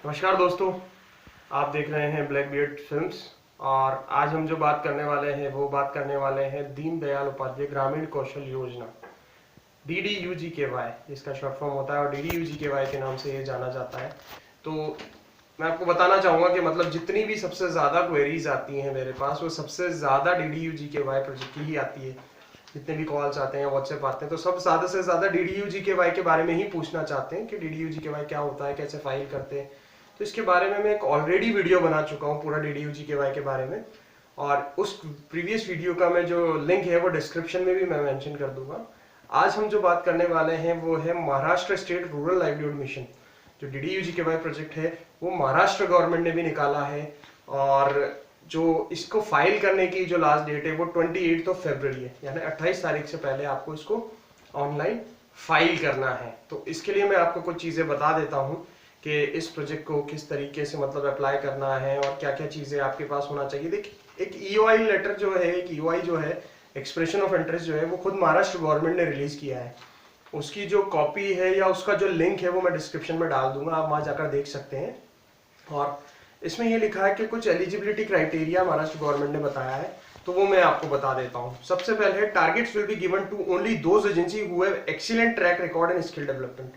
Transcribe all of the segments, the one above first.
नमस्कार दोस्तों, आप देख रहे हैं ब्लैक बियर्ड फिल्म्स। और आज हम जो बात करने वाले हैं वो बात करने वाले हैं दीनदयाल उपाध्याय ग्रामीण कौशल योजना DDUGKY, जिसका शॉर्ट फॉर्म होता है और DDUGKY के नाम से ये जाना जाता है। तो मैं आपको बताना चाहूँगा कि मतलब जितनी भी सबसे ज़्यादा क्वेरीज आती हैं मेरे पास, वो सबसे ज़्यादा DDUGKY प्रोजेक्ट की ही आती है। जितने भी कॉल्स आते हैं, व्हाट्सएप आते हैं, तो सब ज़्यादा से ज़्यादा DDUGKY के बारे में ही पूछना चाहते हैं कि DDUGKY क्या होता है, कैसे फाइल करते हैं। तो इसके बारे में मैं एक ऑलरेडी वीडियो बना चुका हूँ पूरा DDUGKY के बारे में, और उस प्रीवियस वीडियो का मैं जो लिंक है वो डिस्क्रिप्शन में भी मैं मेंशन कर दूंगा। आज हम जो बात करने वाले हैं वो है Maharashtra state rural livelihood mission. जो DDUGKY प्रोजेक्ट है वो महाराष्ट्र गवर्नमेंट ने भी निकाला है, और जो इसको फाइल करने की जो लास्ट डेट है वो 28 फरवरी है, यानी 28 तारीख से पहले आपको इसको ऑनलाइन फाइल करना है। तो इसके लिए मैं आपको कुछ चीज़ें बता देता हूँ कि इस प्रोजेक्ट को किस तरीके से मतलब अप्लाई करना है और क्या क्या चीज़ें आपके पास होना चाहिए। देखिए, एक EOI लेटर जो है, एक EOI जो है, एक्सप्रेशन ऑफ इंटरेस्ट जो है, वो खुद महाराष्ट्र गवर्नमेंट ने रिलीज किया है। उसकी जो कॉपी है या उसका जो लिंक है वो मैं डिस्क्रिप्शन में डाल दूंगा, आप वहाँ जाकर देख सकते हैं। और इसमें ये लिखा है कि कुछ एलिजिबिलिटी क्राइटेरिया महाराष्ट्र गवर्नमेंट ने बताया है, तो वो मैं आपको बता देता हूँ। सबसे पहले targets will be given to only those agency who have excellent track record in skill development.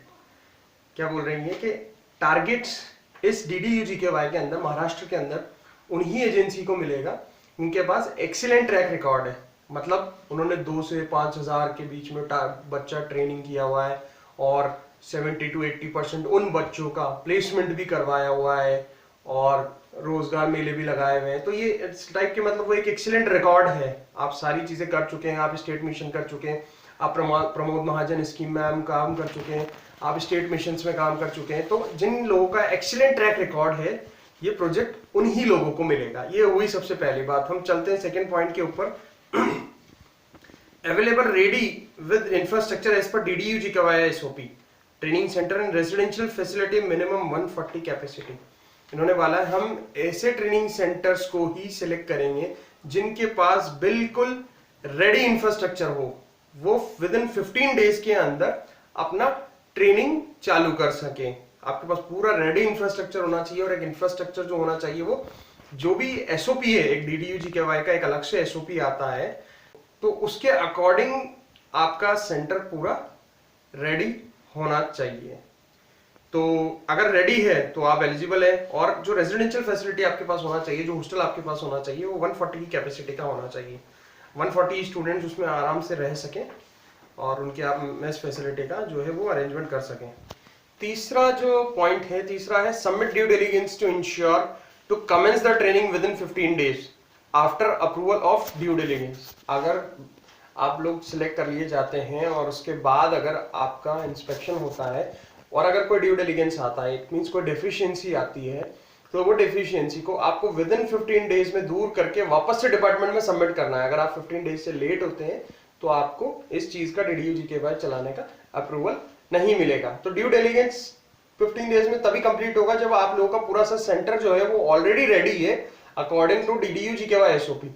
क्या बोल रही है कि टारगेट्स इस DDUGKY के अंदर, महाराष्ट्र के अंदर, उन्हीं एजेंसी को मिलेगा उनके पास एक्सीलेंट ट्रैक रिकॉर्ड है। मतलब उन्होंने 2 से 5,000 के बीच में बच्चा ट्रेनिंग किया हुआ है, और 70 to 80% उन बच्चों का प्लेसमेंट भी करवाया हुआ है, और रोजगार मेले भी लगाए हुए हैं। तो ये इस टाइप के मतलब वो एक एक्सीलेंट रिकॉर्ड है। आप सारी चीजें कर चुके हैं, आप स्टेट मिशन कर चुके हैं, आप प्रमोद महाजन स्कीम में हम काम कर चुके हैं, आप स्टेट मिशन में काम कर चुके हैं। तो जिन लोगों का एक्सीलेंट ट्रैक रिकॉर्ड है, ये प्रोजेक्ट उन्हीं लोगों को मिलेगा। ये हुई सबसे पहली बात। हम चलते हैं सेकेंड पॉइंट के ऊपर। Available ready with infrastructure as per DDUGKY SOP, training centre and residential facility minimum 140 capacity. इन्होंने बोला है हम ऐसे ट्रेनिंग सेंटर्स को ही सिलेक्ट करेंगे जिनके पास बिल्कुल रेडी इंफ्रास्ट्रक्चर हो, वो विद इन 15 डेज के अंदर अपना ट्रेनिंग चालू कर सके। आपके पास पूरा रेडी इंफ्रास्ट्रक्चर होना चाहिए, और एक इंफ्रास्ट्रक्चर जो होना चाहिए वो जो भी SOP है, एक DDUGKY का एक अलग से SOP आता है, तो उसके अकॉर्डिंग आपका सेंटर पूरा रेडी होना चाहिए। तो अगर रेडी है तो आप एलिजिबल है, और जो रेजिडेंशियल फैसिलिटी आपके पास होना चाहिए, जो हॉस्टल आपके पास होना चाहिए, वो 140 की कैपेसिटी का होना चाहिए। 140 स्टूडेंट्स उसमें आराम से रह सकें, और उनके आप मेस फैसिलिटी का जो है वो अरेंजमेंट कर सकें। तीसरा जो पॉइंट है, तीसरा है submit due diligence to ensure to commence the training within 15 days after approval of due diligence. अगर आप लोग सिलेक्ट कर लिए जाते हैं और उसके बाद अगर आपका इंस्पेक्शन होता है और अगर कोई ड्यू डिलिजेंस आता है, इट मींस कोई डेफिशिएंसी आती है, तो वो डेफिशिएंसी को आपको विद इन 15 डेज में दूर करके वापस से डिपार्टमेंट में सबमिट करना है। अगर आप 15 डेज से लेट होते हैं तो आपको इस चीज का DDUGKY चलाने का अप्रूवल नहीं मिलेगा। तो ड्यू डिलिजेंस 15 डेज में तभी कंप्लीट होगा जब आप लोगों का पूरा सा सेंटर जो है वो ऑलरेडी रेडी है अकॉर्डिंग टू DDUGKY SOP।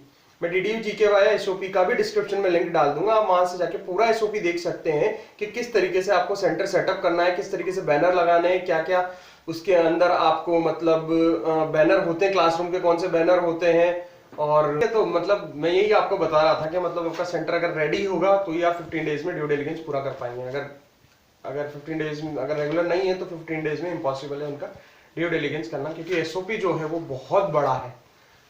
मैं DDUGKY SOP का भी डिस्क्रिप्शन में लिंक डाल दूंगा, आप वहां से जाके पूरा SOP देख सकते हैं कि किस तरीके से आपको सेंटर सेटअप करना है, किस तरीके से बैनर लगाने हैं, क्या क्या उसके अंदर आपको मतलब बैनर होते हैं, क्लासरूम के कौन से बैनर होते हैं। और तो मतलब मैं यही आपको बता रहा था कि मतलब आपका सेंटर अगर रेडी होगा तो ही आप 15 डेज में ड्यू डिलिजेंस पूरा कर पाएंगे। अगर 15 डेज में अगर रेगुलर नहीं है तो 15 डेज में इम्पॉसिबल है उनका ड्यू डिलिजेंस करना, क्योंकि SOP जो है वो बहुत बड़ा है।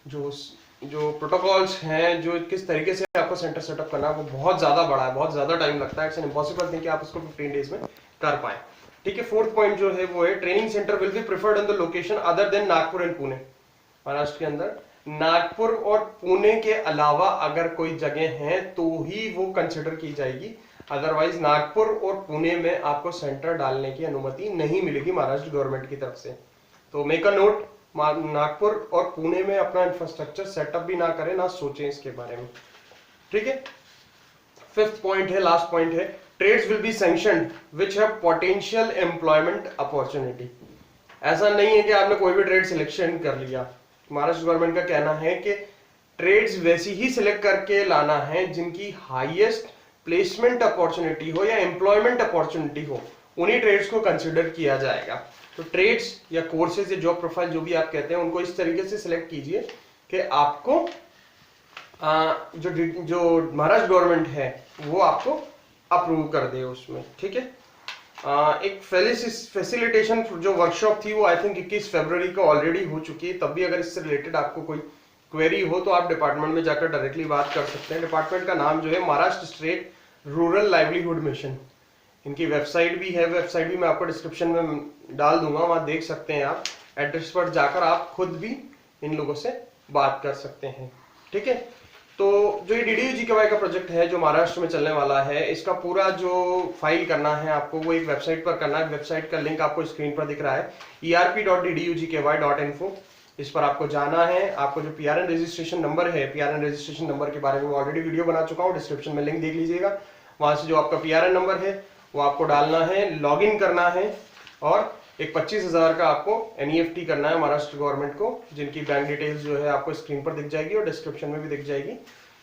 जो प्रोटोकॉल्स हैं, जो किस तरीके से आपको सेंटर सेटअप करना है, वो बहुत ज्यादा बड़ा है, बहुत ज्यादा टाइम लगता है। इट्स इम्पॉसिबल थिंग कि आप उसको 15 डेज में कर पाए। ठीक है। फोर्थ पॉइंट जो है वो है training centre will be preferred in the location other than Nagpur and Pune. Maharashtra के अंदर नागपुर और पुणे के अलावा अगर कोई जगह है तो ही वो कंसिडर की जाएगी, अदरवाइज नागपुर और पुणे में आपको सेंटर डालने की अनुमति नहीं मिलेगी महाराष्ट्र गवर्नमेंट की तरफ से। तो मेक अ नोट, नागपुर और पुणे में अपना इंफ्रास्ट्रक्चर सेटअप भी ना करें, ना सोचें इसके बारे में। ठीक है। फिफ्थ पॉइंट है, लास्ट पॉइंट है, trades will be sanctioned which have potential employment opportunity. ऐसा नहीं है कि आपने कोई भी ट्रेड सिलेक्शन कर लिया। महाराष्ट्र गवर्नमेंट का कहना है कि ट्रेड्स वैसी ही सिलेक्ट करके लाना है जिनकी हाईएस्ट प्लेसमेंट अपॉर्चुनिटी हो या एम्प्लॉयमेंट अपॉर्चुनिटी हो, उन्हीं ट्रेड्स को कंसिडर किया जाएगा। तो ट्रेड्स या कोर्सेज या जॉब प्रोफाइल जो भी आप कहते हैं उनको इस तरीके से सिलेक्ट कीजिए कि आपको जो महाराष्ट्र गवर्नमेंट है वो आपको अप्रूव कर दे उसमें, ठीक है। एक फैसिलिटेशन जो वर्कशॉप थी वो आई थिंक 21 फरवरी को ऑलरेडी हो चुकी है। तब भी अगर इससे रिलेटेड आपको कोई क्वेरी हो तो आप डिपार्टमेंट में जाकर डायरेक्टली बात कर सकते हैं। डिपार्टमेंट का नाम जो है Maharashtra state rural livelihood mission. इनकी वेबसाइट भी है, वेबसाइट भी मैं आपको डिस्क्रिप्शन में डाल दूंगा, वहां देख सकते हैं आप। एड्रेस पर जाकर आप खुद भी इन लोगों से बात कर सकते हैं, ठीक है। तो जो ये DDU-GKY का प्रोजेक्ट है जो महाराष्ट्र में चलने वाला है, इसका पूरा जो फाइल करना है आपको वो एक वेबसाइट पर करना है। वेबसाइट का लिंक आपको स्क्रीन पर दिख रहा है erp.ddugky.info। इस पर आपको जाना है। आपको जो PRN रजिस्ट्रेशन नंबर है, PRN रजिस्ट्रेशन नंबर के बारे में ऑलरेडी वीडियो बना चुका हूँ, डिस्क्रिप्शन में लिंक देख लीजिएगा। वहां से जो आपका PRN नंबर है वो आपको डालना है, लॉगिन करना है और एक 25,000 का आपको NEFT करना है महाराष्ट्र गवर्नमेंट को, जिनकी बैंक डिटेल्स जो है आपको स्क्रीन पर दिख जाएगी और डिस्क्रिप्शन में भी दिख जाएगी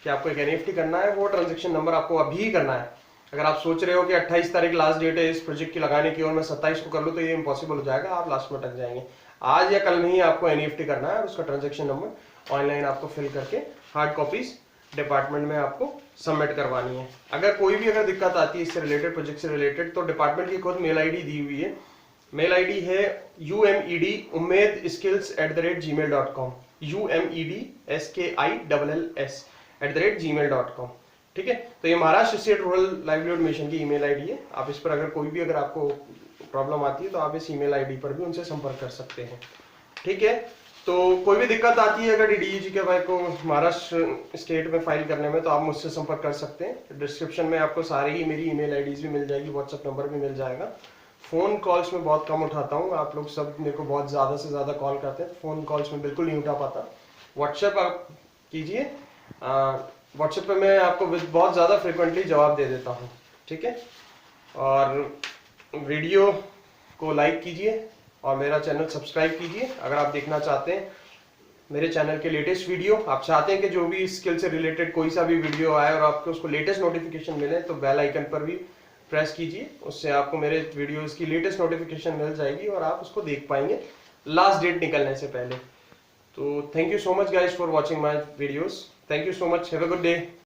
कि आपको एक NEFT करना है। वो ट्रांजेक्शन नंबर आपको अभी ही करना है। अगर आप सोच रहे हो कि 28 तारीख लास्ट डेट है इस प्रोजेक्ट की लगाने की और मैं 27 को कर लूँ तो ये इम्पॉसिबल हो जाएगा, आप लास्ट में अटक जाएंगे। आज या कल में ही आपको NEFT करना है और उसका ट्रांजेक्शन नंबर ऑनलाइन आपको फिल करके हार्ड कॉपीज डिपार्टमेंट में आपको सबमिट करवानी है। अगर कोई भी दिक्कत आती है इससे रिलेटेड, प्रोजेक्ट से रिलेटेड, तो डिपार्टमेंट की खुद मेल ID दी हुई है। मेल ID है umed.skills@gmail.com, umed@gmail.com, ठीक है। तो ये Maharashtra state rural livelihood mission की ईमेल ID है। आप इस पर अगर कोई भी आपको प्रॉब्लम आती है तो आप इस ईमेल ID पर भी उनसे संपर्क कर सकते हैं, ठीक है। तो कोई भी दिक्कत आती है अगर DDU-GKY को महाराष्ट्र स्टेट में फाइल करने में तो आप मुझसे संपर्क कर सकते हैं। डिस्क्रिप्शन में आपको सारी ही मेरी ईमेल IDs भी मिल जाएगी, व्हाट्सएप नंबर भी मिल जाएगा। फोन कॉल्स में बहुत कम उठाता हूँ, आप लोग सब मेरे को बहुत ज़्यादा से ज़्यादा कॉल करते हैं, फोन कॉल्स में बिल्कुल नहीं उठा पाता। व्हाट्सएप आप कीजिए, व्हाट्सएप पे मैं आपको बहुत ज़्यादा फ्रिक्वेंटली जवाब दे देता हूँ, ठीक है। और वीडियो को लाइक कीजिए और मेरा चैनल सब्सक्राइब कीजिए अगर आप देखना चाहते हैं मेरे चैनल के लेटेस्ट वीडियो। आप चाहते हैं कि जो भी स्किल से रिलेटेड कोई सा भी वीडियो आए और आपको उसको लेटेस्ट नोटिफिकेशन मिले तो बेल आइकन पर भी प्रेस कीजिए, उससे आपको मेरे वीडियोस की लेटेस्ट नोटिफिकेशन मिल जाएगी और आप उसको देख पाएंगे लास्ट डेट निकलने से पहले। तो thank you so much guys for watching my videos. Thank you so much, have a good day.